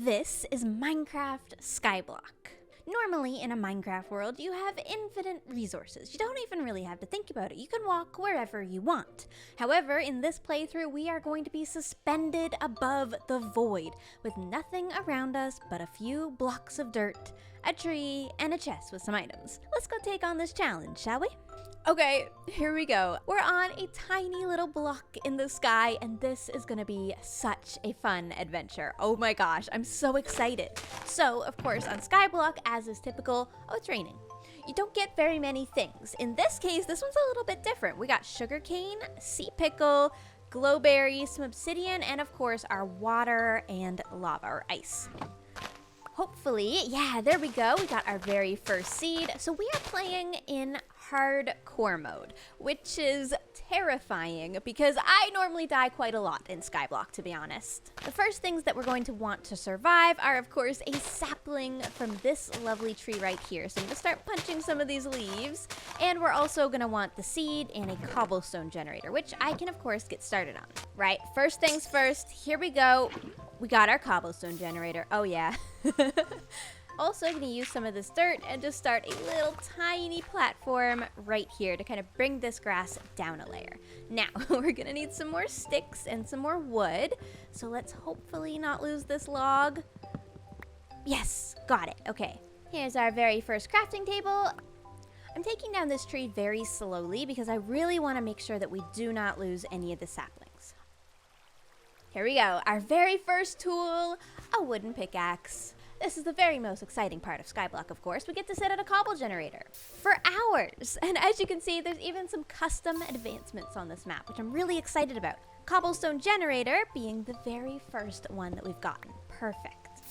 This is Minecraft Skyblock. Normally, in a Minecraft world, you have infinite resources. You don't even really have to think about it. You can walk wherever you want. However, in this playthrough, we are going to be suspended above the void, with nothing around us but a few blocks of dirt, a tree, and a chest with some items. Let's go take on this challenge, shall we? Okay, here we go. We're on a tiny little block in the sky, and this is gonna be such a fun adventure. Oh my gosh, I'm so excited. So, of course, on Skyblock, as is typical, it's raining. You don't get very many things. In this case, this one's a little bit different. We got sugarcane, sea pickle, glowberry, some obsidian, and of course, our water and lava, or ice. Hopefully, yeah, there we go. We got our very first seed. So we are playing in hardcore mode, which is terrifying because I normally die quite a lot in Skyblock, to be honest. The first things that we're going to want to survive are, of course, a sapling from this lovely tree right here. So I'm gonna start punching some of these leaves, and we're also gonna want the seed and a cobblestone generator, which I can, of course, get started on. Right, first things first, here we go. We got our cobblestone generator. Oh yeah. Also, I'm gonna use some of this dirt and just start a little tiny platform right here to kind of bring this grass down a layer. Now, we're gonna need some more sticks and some more wood. So let's hopefully not lose this log. Yes, got it. Okay, here's our very first crafting table. I'm taking down this tree very slowly because I really want to make sure that we do not lose any of the saplings. Here we go, our very first tool, a wooden pickaxe. This is the very most exciting part of Skyblock, of course. We get to sit at a cobble generator for hours. And as you can see, there's even some custom advancements on this map, which I'm really excited about. Cobblestone generator being the very first one that we've gotten. Perfect.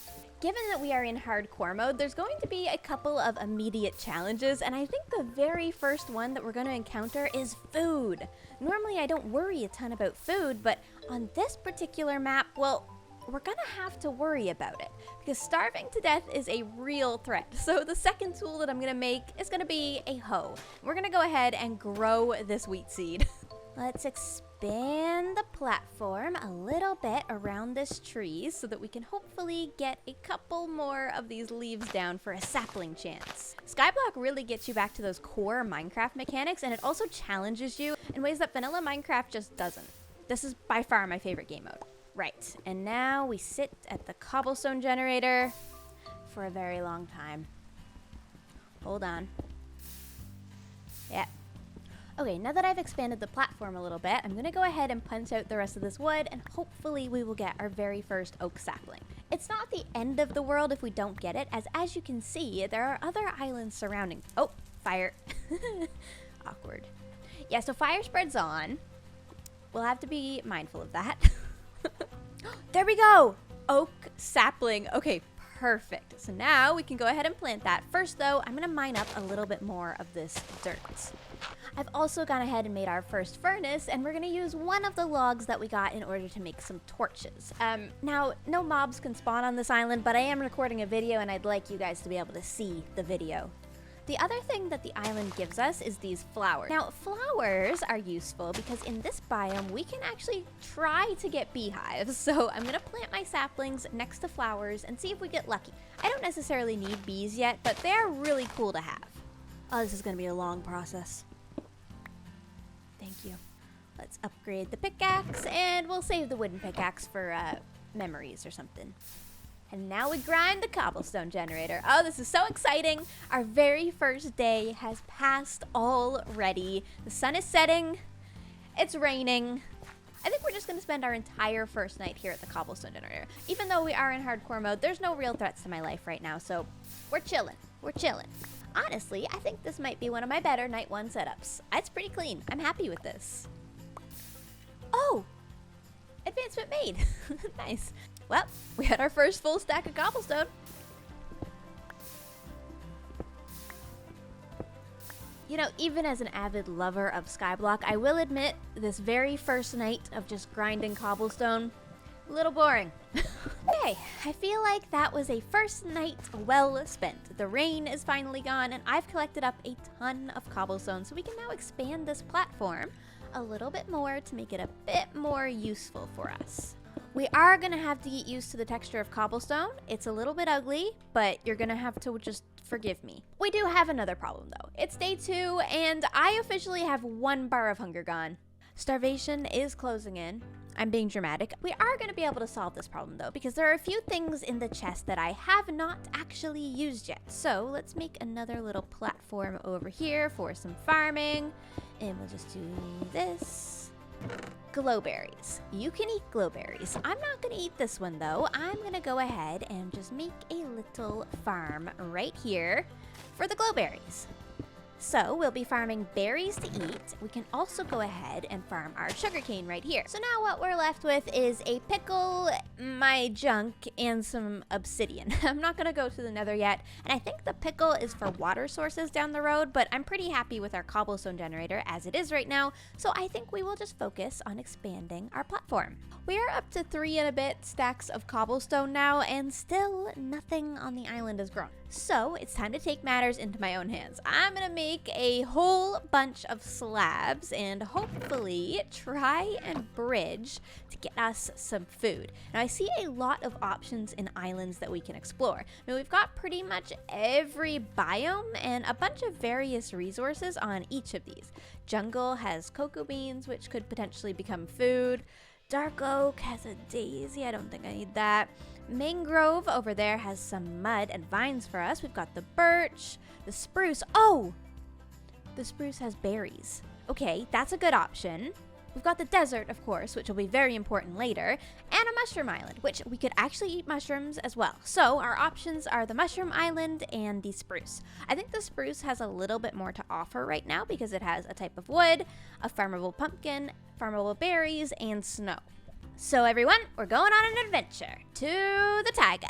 Given that we are in hardcore mode, there's going to be a couple of immediate challenges, and I think the very first one that we're going to encounter is food. Normally, I don't worry a ton about food, but on this particular map, well, we're gonna have to worry about it because starving to death is a real threat. So the second tool that I'm gonna make is gonna be a hoe. We're gonna go ahead and grow this wheat seed. Let's expand the platform a little bit around this tree so that we can hopefully get a couple more of these leaves down for a sapling chance. Skyblock really gets you back to those core Minecraft mechanics, and it also challenges you in ways that vanilla Minecraft just doesn't. This is by far my favorite game mode. Right, and now we sit at the cobblestone generator for a very long time. Hold on. Yeah. Okay, now that I've expanded the platform a little bit, I'm gonna go ahead and punch out the rest of this wood, and hopefully we will get our very first oak sapling. It's not the end of the world if we don't get it, as you can see, there are other islands surrounding. Oh, fire. Awkward. Yeah, so fire spreads on. We'll have to be mindful of that. There we go! Oak sapling. Okay, perfect. So now we can go ahead and plant that. First though, I'm gonna mine up a little bit more of this dirt. I've also gone ahead and made our first furnace, and we're gonna use one of the logs that we got in order to make some torches. Now, no mobs can spawn on this island, but I am recording a video and I'd like you guys to be able to see the video. The other thing that the island gives us is these flowers. Now, flowers are useful because in this biome, we can actually try to get beehives. So I'm gonna plant my saplings next to flowers and see if we get lucky. I don't necessarily need bees yet, but they're really cool to have. Oh, this is gonna be a long process. Thank you. Let's upgrade the pickaxe, and we'll save the wooden pickaxe for memories or something. And now we grind the cobblestone generator. Oh, this is so exciting. Our very first day has passed already. The sun is setting. It's raining. I think we're just gonna spend our entire first night here at the cobblestone generator. Even though we are in hardcore mode, there's no real threats to my life right now, so we're chilling. We're chilling. Honestly, I think this might be one of my better night one setups. It's pretty clean. I'm happy with this. Oh! Advancement made. Nice. Well, we had our first full stack of cobblestone. You know, even as an avid lover of Skyblock, I will admit this very first night of just grinding cobblestone, a little boring. Okay, I feel like that was a first night well spent. The rain is finally gone, and I've collected up a ton of cobblestone, so we can now expand this platform a little bit more to make it a bit more useful for us. We are gonna have to get used to the texture of cobblestone. It's a little bit ugly, but you're gonna have to just forgive me. We do have another problem though. It's day 2 and I officially have 1 bar of hunger gone. Starvation is closing in. I'm being dramatic. We are gonna be able to solve this problem though, because there are a few things in the chest that I have not actually used yet. So let's make another little platform over here for some farming. And we'll just do this. Glowberries. You can eat glowberries. I'm not gonna eat this one though. I'm gonna go ahead and just make a little farm right here for the glowberries. So we'll be farming berries to eat. We can also go ahead and farm our sugarcane right here. So now what we're left with is a pickle, my junk, and some obsidian. I'm not gonna go to the nether yet, and I think the pickle is for water sources down the road, but I'm pretty happy with our cobblestone generator as it is right now, so I think we will just focus on expanding our platform. We are up to 3 and a bit stacks of cobblestone now, and still nothing on the island has grown. So it's time to take matters into my own hands. I'm gonna make a whole bunch of slabs and hopefully try and bridge to get us some food. Now I see a lot of options in islands that we can explore. I mean, we've got pretty much every biome and a bunch of various resources on each of these. Jungle has cocoa beans, which could potentially become food. Dark oak has a daisy, I don't think I need that. Mangrove over there has some mud and vines for us. We've got the birch, the spruce. Oh, the spruce has berries. Okay, that's a good option. We've got the desert, of course, which will be very important later, and a mushroom island, which we could actually eat mushrooms as well. So our options are the mushroom island and the spruce. I think the spruce has a little bit more to offer right now because it has a type of wood, a farmable pumpkin, farmable berries, and snow. So everyone, we're going on an adventure to the taiga.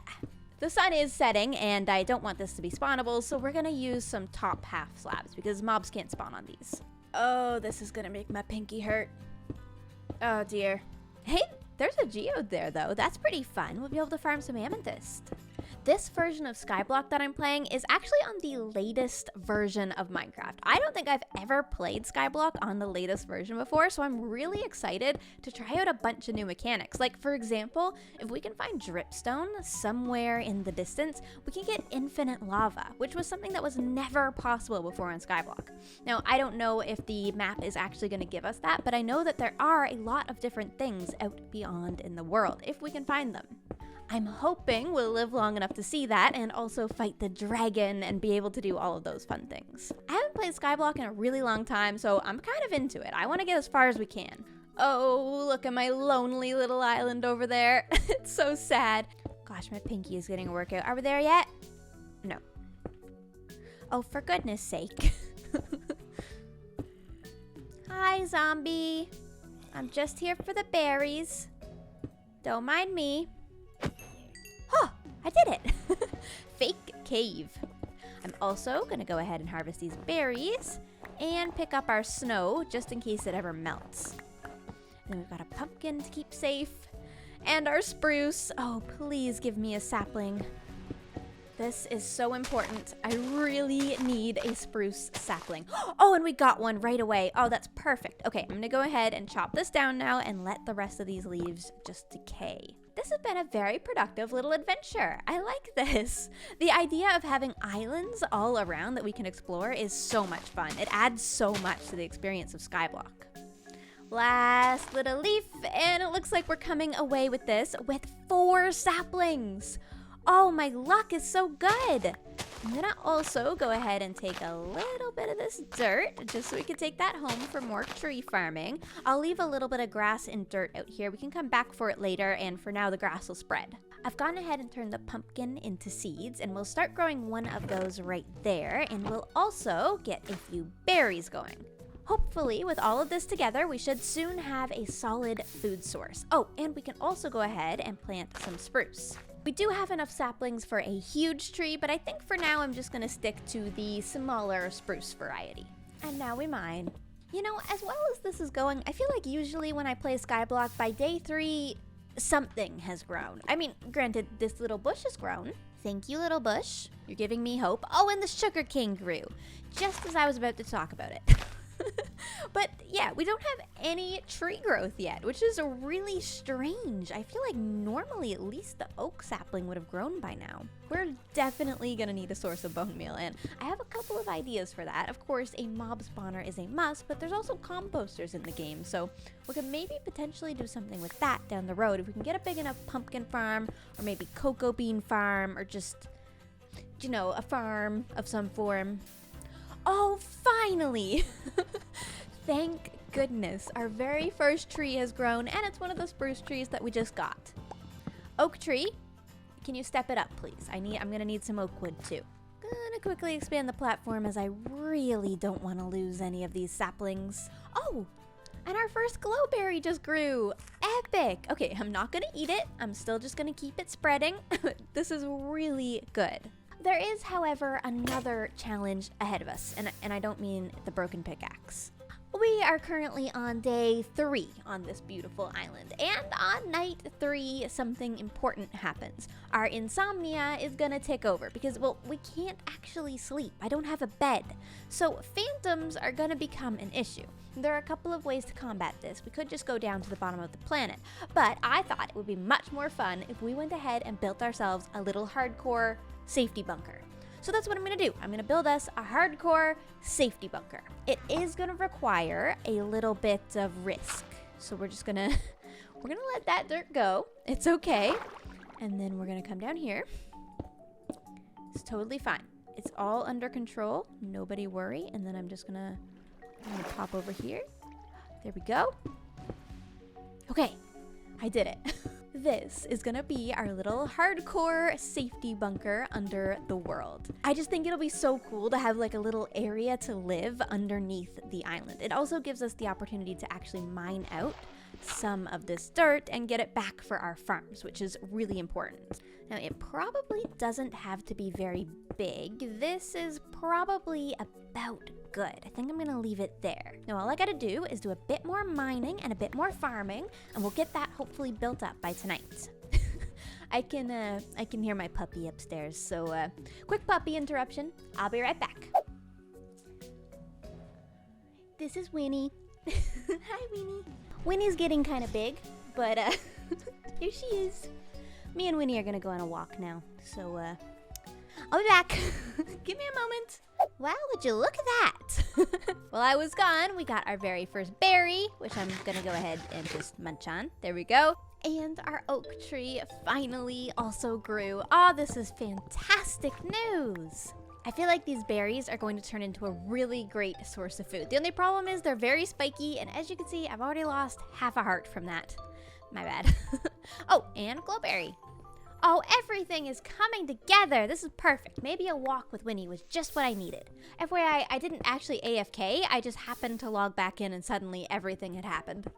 The sun is setting and I don't want this to be spawnable, so we're gonna use some top half slabs because mobs can't spawn on these. Oh, this is gonna make my pinky hurt. Oh dear. Hey, there's a geode there though. That's pretty fun. We'll be able to farm some amethyst. This version of Skyblock that I'm playing is actually on the latest version of Minecraft. I don't think I've ever played Skyblock on the latest version before, so I'm really excited to try out a bunch of new mechanics. Like, for example, if we can find dripstone somewhere in the distance, we can get infinite lava, which was something that was never possible before on Skyblock. Now, I don't know if the map is actually going to give us that, but I know that there are a lot of different things out beyond in the world, if we can find them. I'm hoping we'll live long enough to see that and also fight the dragon and be able to do all of those fun things. I haven't played Skyblock in a really long time, so I'm kind of into it. I want to get as far as we can. Oh, look at my lonely little island over there. It's so sad. Gosh, my pinky is getting a workout. Are we there yet? No. Oh, for goodness sake. Hi, zombie. I'm just here for the berries. Don't mind me. Oh, I did it! Fake cave. I'm also gonna go ahead and harvest these berries and pick up our snow just in case it ever melts. And then we've got a pumpkin to keep safe and our spruce. Oh, please give me a sapling. This is so important. I really need a spruce sapling. Oh, and we got one right away. Oh, that's perfect. Okay, I'm gonna go ahead and chop this down now and let the rest of these leaves just decay. This has been a very productive little adventure. I like this. The idea of having islands all around that we can explore is so much fun. It adds so much to the experience of Skyblock. Last little leaf, and it looks like we're coming away with this with 4 saplings. Oh, my luck is so good. I'm gonna also go ahead and take a little bit of this dirt just so we can take that home for more tree farming. I'll leave a little bit of grass and dirt out here. We can come back for it later, and for now the grass will spread. I've gone ahead and turned the pumpkin into seeds, and we'll start growing one of those right there, and we'll also get a few berries going. Hopefully, with all of this together, we should soon have a solid food source. Oh, and we can also go ahead and plant some spruce. We do have enough saplings for a huge tree, but I think for now I'm just gonna stick to the smaller spruce variety. And now we mine. You know, as well as this is going, I feel like usually when I play Skyblock, by day 3, something has grown. I mean, granted, this little bush has grown. Thank you, little bush. You're giving me hope. Oh, and the sugarcane grew, just as I was about to talk about it. But yeah, we don't have any tree growth yet, which is really strange. I feel like normally at least the oak sapling would have grown by now. We're definitely gonna need a source of bone meal, and I have a couple of ideas for that. Of course, a mob spawner is a must, but there's also composters in the game, so we could maybe potentially do something with that down the road if we can get a big enough pumpkin farm, or maybe cocoa bean farm, or just, you know, a farm of some form. Oh, finally! Thank goodness, our very first tree has grown, and it's one of the spruce trees that we just got. Oak tree, can you step it up, please? I'm gonna need some oak wood too. Gonna quickly expand the platform as I really don't want to lose any of these saplings. Oh, and our first glowberry just grew. Epic. Okay, I'm not gonna eat it. I'm still just gonna keep it spreading. This is really good. There is, however, another challenge ahead of us, and I don't mean the broken pickaxe. We are currently on day 3 on this beautiful island, and on night 3, something important happens. Our insomnia is gonna take over because, well, we can't actually sleep. I don't have a bed. So phantoms are gonna become an issue. There are a couple of ways to combat this. We could just go down to the bottom of the planet, but I thought it would be much more fun if we went ahead and built ourselves a little hardcore safety bunker. So that's what I'm gonna do. I'm gonna build us a hardcore safety bunker. It is gonna require a little bit of risk. So we're gonna let that dirt go. It's okay. And then we're gonna come down here. It's totally fine. It's all under control. Nobody worry. And then I'm gonna pop over here. There we go. Okay, I did it. This is gonna be our little hardcore safety bunker under the world. I just think it'll be so cool to have like a little area to live underneath the island. It also gives us the opportunity to actually mine out some of this dirt and get it back for our farms, which is really important. Now, it probably doesn't have to be very big. This is probably about good. I think I'm gonna leave it there. Now, all I gotta do is do a bit more mining and a bit more farming, and we'll get that hopefully built up by tonight. I can hear my puppy upstairs, so quick puppy interruption. I'll be right back. This is Winnie. Hi, Winnie. Winnie's getting kind of big, but here she is. Me and Winnie are gonna go on a walk now, so I'll be back. Give me a moment. Wow, would you look at that? While I was gone, we got our very first berry, which I'm gonna go ahead and just munch on. There we go. And our oak tree finally also grew. Oh, this is fantastic news. I feel like these berries are going to turn into a really great source of food. The only problem is they're very spiky, and as you can see, I've already lost half a heart from that. My bad. Oh, and glowberry. Oh, everything is coming together. This is perfect. Maybe a walk with Winnie was just what I needed. FYI, I didn't actually AFK. I just happened to log back in and suddenly everything had happened.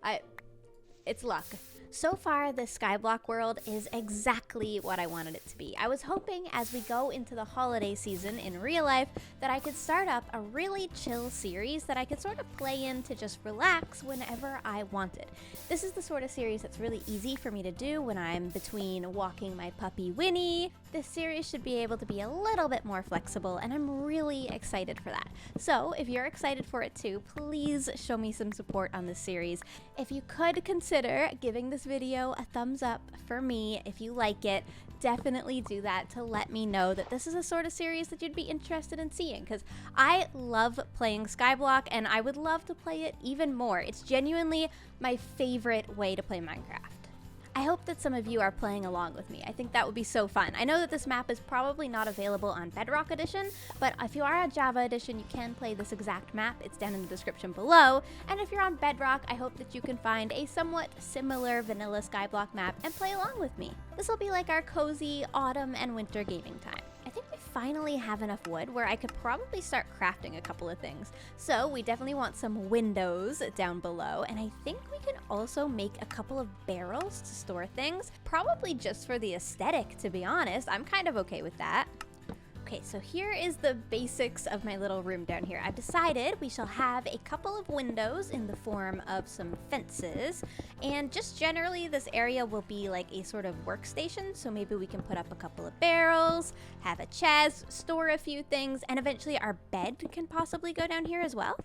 It's luck. So far, the Skyblock world is exactly what I wanted it to be. I was hoping as we go into the holiday season in real life that I could start up a really chill series that I could sort of play in to just relax whenever I wanted. This is the sort of series that's really easy for me to do when I'm between walking my puppy Winnie. This series should be able to be a little bit more flexible, and I'm really excited for that. So if you're excited for it too, please show me some support on this series. If you could consider giving this video a thumbs up for me if you like it, definitely do that to let me know that this is a sort of series that you'd be interested in seeing, because I love playing Skyblock and I would love to play it even more. It's genuinely my favorite way to play Minecraft. I hope that some of you are playing along with me. I think that would be so fun. I know that this map is probably not available on Bedrock Edition, but if you are on Java Edition, you can play this exact map. It's down in the description below. And if you're on Bedrock, I hope that you can find a somewhat similar vanilla Skyblock map and play along with me. This will be like our cozy autumn and winter gaming time. I think we finally have enough wood where I could probably start crafting a couple of things. So we definitely want some windows down below, and I think we can also make a couple of barrels to store things, probably just for the aesthetic, to be honest. I'm kind of okay with that. Okay, so here is the basics of my little room down here. I've decided we shall have a couple of windows in the form of some fences, and just generally this area will be like a sort of workstation, so maybe we can put up a couple of barrels, have a chest, store a few things, and eventually our bed can possibly go down here as well.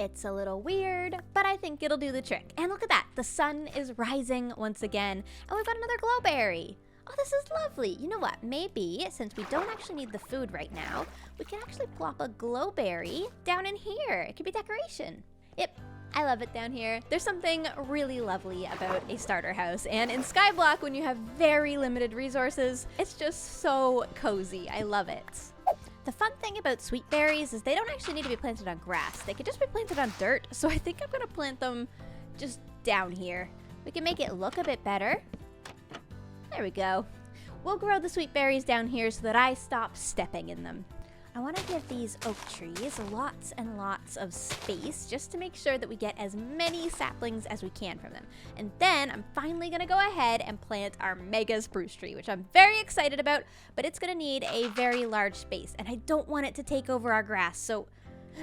It's a little weird, but I think it'll do the trick. And look at that, the sun is rising once again, and we've got another glowberry. Oh, this is lovely. You know what? Maybe, since we don't actually need the food right now, we can actually plop a glowberry down in here. It could be decoration. Yep, I love it down here. There's something really lovely about a starter house, and in Skyblock, when you have very limited resources, it's just so cozy. I love it. The fun thing about sweet berries is they don't actually need to be planted on grass. They could just be planted on dirt, so I think I'm gonna plant them just down here. We can make it look a bit better. There we go. We'll grow the sweet berries down here so that I stop stepping in them. I want to give these oak trees lots and lots of space just to make sure that we get as many saplings as we can from them. And then I'm finally going to go ahead and plant our mega spruce tree, which I'm very excited about, but it's going to need a very large space, and I don't want it to take over our grass, so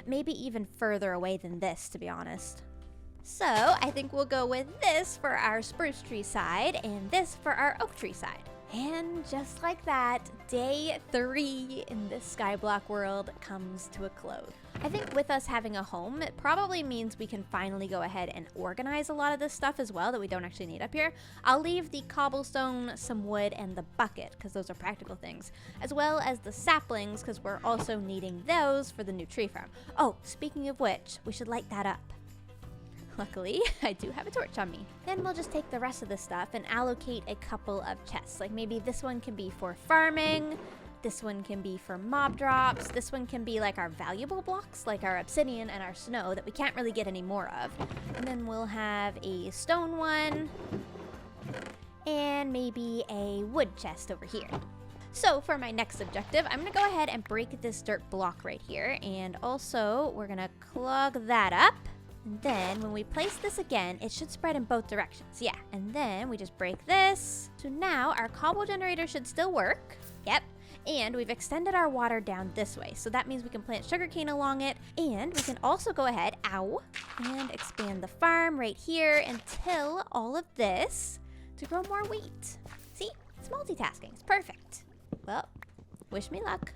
maybe even further away than this, to be honest. So I think we'll go with this for our spruce tree side and this for our oak tree side. And just like that, day 3 in this Skyblock world comes to a close. I think with us having a home, it probably means we can finally go ahead and organize a lot of this stuff as well that we don't actually need up here. I'll leave the cobblestone, some wood, and the bucket, because those are practical things, as well as the saplings, because we're also needing those for the new tree farm. Oh, speaking of which, we should light that up. Luckily, I do have a torch on me. Then we'll just take the rest of the stuff and allocate a couple of chests. Like maybe this one can be for farming, this one can be for mob drops, this one can be like our valuable blocks, like our obsidian and our snow that we can't really get any more of. And then we'll have a stone one, and maybe a wood chest over here. So for my next objective, I'm gonna go ahead and break this dirt block right here, and also we're gonna clog that up. And then when we place this again, it should spread in both directions. Yeah, and then we just break this. So now our cobble generator should still work. Yep. And we've extended our water down this way. So that means we can plant sugarcane along it. And we can also go ahead, and expand the farm right here and till all of this to grow more wheat. See, it's multitasking. It's perfect. Well, wish me luck.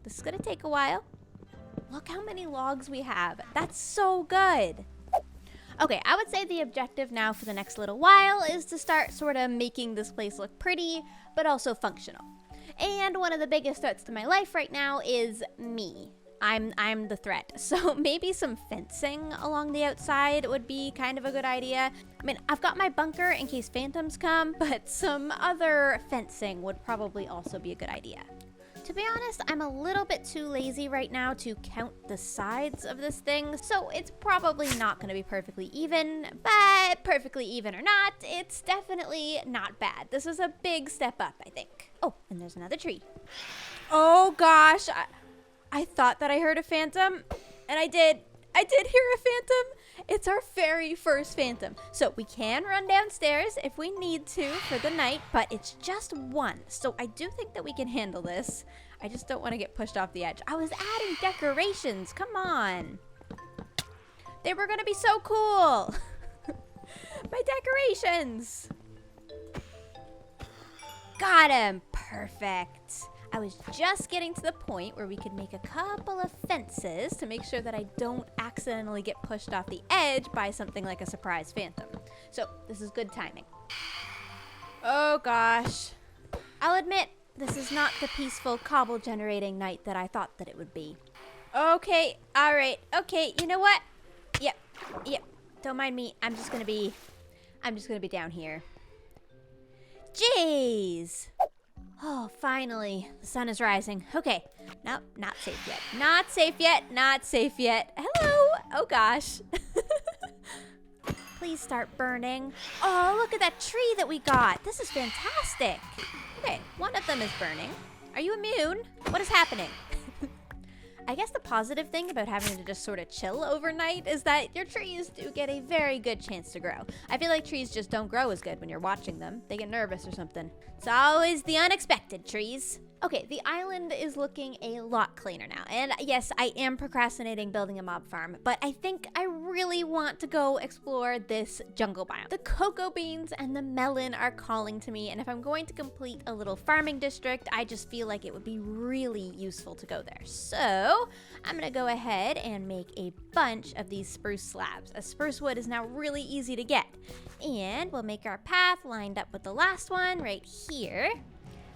This is gonna take a while. Look how many logs we have. That's so good. Okay, I would say the objective now for the next little while is to start sort of making this place look pretty, but also functional. And one of the biggest threats to my life right now is me. I'm the threat. So maybe some fencing along the outside would be kind of a good idea. I mean, I've got my bunker in case phantoms come, but some other fencing would probably also be a good idea. To be honest, I'm a little bit too lazy right now to count the sides of this thing, so it's probably not going to be perfectly even, but perfectly even or not, it's definitely not bad. This is a big step up, I think. Oh, and there's another tree. Oh gosh, I thought that I heard a phantom, and I did hear a phantom. It's our very first phantom. So we can run downstairs if we need to for the night, but it's just one. So I do think that we can handle this. I just don't want to get pushed off the edge. I was adding decorations. Come on. They were going to be so cool. My decorations. Got him. Perfect. I was just getting to the point where we could make a couple of fences to make sure that I don't accidentally get pushed off the edge by something like a surprise phantom. So this is good timing. Oh gosh. I'll admit, this is not the peaceful cobble generating night that I thought that it would be. Okay, all right, okay, you know what? Yep, don't mind me. I'm just gonna be down here. Jeez. Oh, finally. The sun is rising. Okay. Nope, not safe yet. Not safe yet. Not safe yet. Hello. Oh, gosh. Please start burning. Oh, look at that tree that we got. This is fantastic. Okay, one of them is burning. Are you immune? What is happening? I guess the positive thing about having to just sort of chill overnight is that your trees do get a very good chance to grow. I feel like trees just don't grow as good when you're watching them. They get nervous or something. It's always the unexpected, trees. Okay, the island is looking a lot cleaner now. And yes, I am procrastinating building a mob farm, but I think I really want to go explore this jungle biome. The cocoa beans and the melon are calling to me, and if I'm going to complete a little farming district, I just feel like it would be really useful to go there. So I'm gonna go ahead and make a bunch of these spruce slabs, as spruce wood is now really easy to get. And we'll make our path lined up with the last one right here.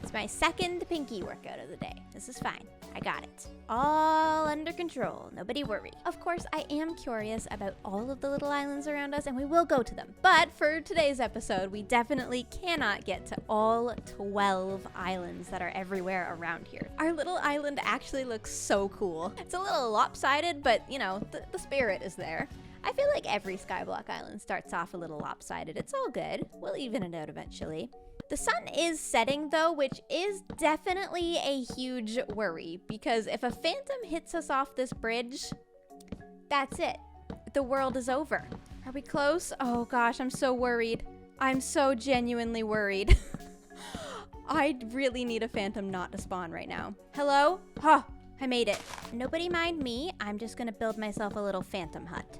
It's my second pinky workout of the day. This is fine. I got it. All under control. Nobody worry. Of course, I am curious about all of the little islands around us, and we will go to them. But for today's episode, we definitely cannot get to all 12 islands that are everywhere around here. Our little island actually looks so cool. It's a little lopsided, but you know, the spirit is there. I feel like every Skyblock island starts off a little lopsided. It's all good. We'll even it out eventually. The sun is setting though, which is definitely a huge worry, because if a phantom hits us off this bridge, that's it. The world is over. Are we close? Oh gosh, I'm so worried. I'm so genuinely worried. I really need a phantom not to spawn right now. Hello? Huh, I made it. Nobody mind me. I'm just gonna build myself a little phantom hut.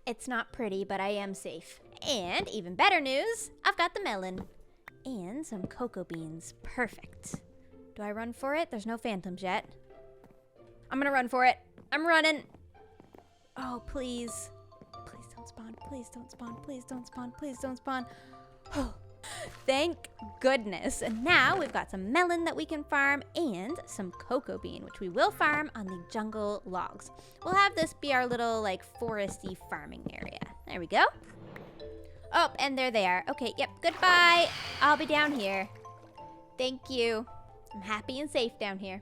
It's not pretty, but I am safe. And even better news, I've got the melon. And some cocoa beans. Perfect. Do I run for it? There's no phantoms yet. I'm gonna run for it. I'm running. Oh, please. Please don't spawn. Please don't spawn. Please don't spawn. Please don't spawn. Oh, thank goodness. And now we've got some melon that we can farm and some cocoa bean, which we will farm on the jungle logs. We'll have this be our little like foresty farming area. There we go. Oh, and there they are. Okay, yep, goodbye. I'll be down here. Thank you. I'm happy and safe down here.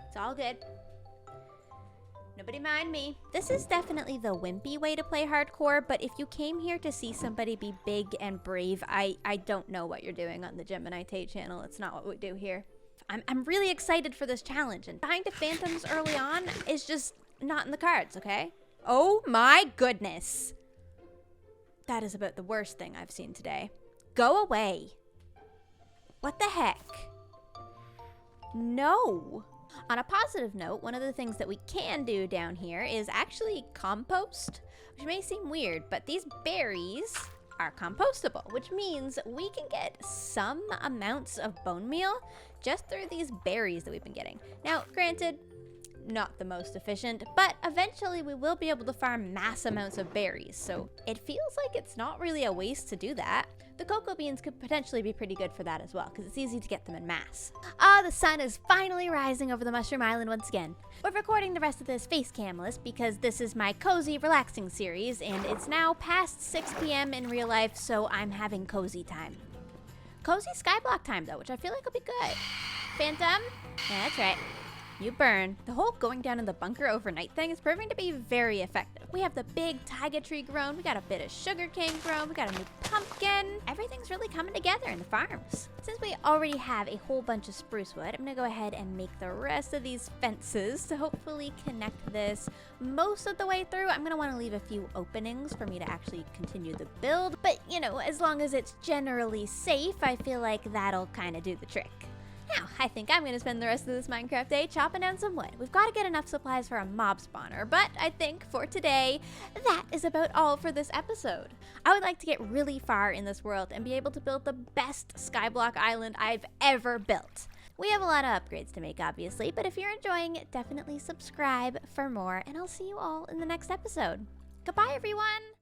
It's all good. Nobody mind me. This is definitely the wimpy way to play hardcore, but if you came here to see somebody be big and brave, I don't know what you're doing on the GeminiTay channel. It's not what we do here. I'm really excited for this challenge, and dying to phantoms early on is just not in the cards, okay? Oh my goodness. That is about the worst thing I've seen today. Go away. What the heck? No. On a positive note, one of the things that we can do down here is actually compost, which may seem weird, but these berries are compostable, which means we can get some amounts of bone meal just through these berries that we've been getting. Now, granted, not the most efficient, but eventually we will be able to farm mass amounts of berries, so it feels like it's not really a waste to do that. The cocoa beans could potentially be pretty good for that as well, because it's easy to get them in mass. The sun is finally rising over the Mushroom Island once again. We're recording the rest of this face camless because this is my cozy relaxing series, and it's now past 6 p.m. in real life, so I'm having cozy time. Cozy Skyblock time though, which I feel like will be good. Phantom? Yeah, that's right. You burn. The whole going down in the bunker overnight thing is proving to be very effective. We have the big taiga tree grown, we got a bit of sugarcane grown, we got a new pumpkin. Everything's really coming together in the farms. Since we already have a whole bunch of spruce wood, I'm gonna go ahead and make the rest of these fences to hopefully connect this most of the way through. I'm gonna wanna leave a few openings for me to actually continue the build, but you know, as long as it's generally safe, I feel like that'll kinda do the trick. Now, I think I'm going to spend the rest of this Minecraft day chopping down some wood. We've got to get enough supplies for a mob spawner, but I think for today, that is about all for this episode. I would like to get really far in this world and be able to build the best Skyblock island I've ever built. We have a lot of upgrades to make, obviously, but if you're enjoying it, definitely subscribe for more, and I'll see you all in the next episode. Goodbye, everyone!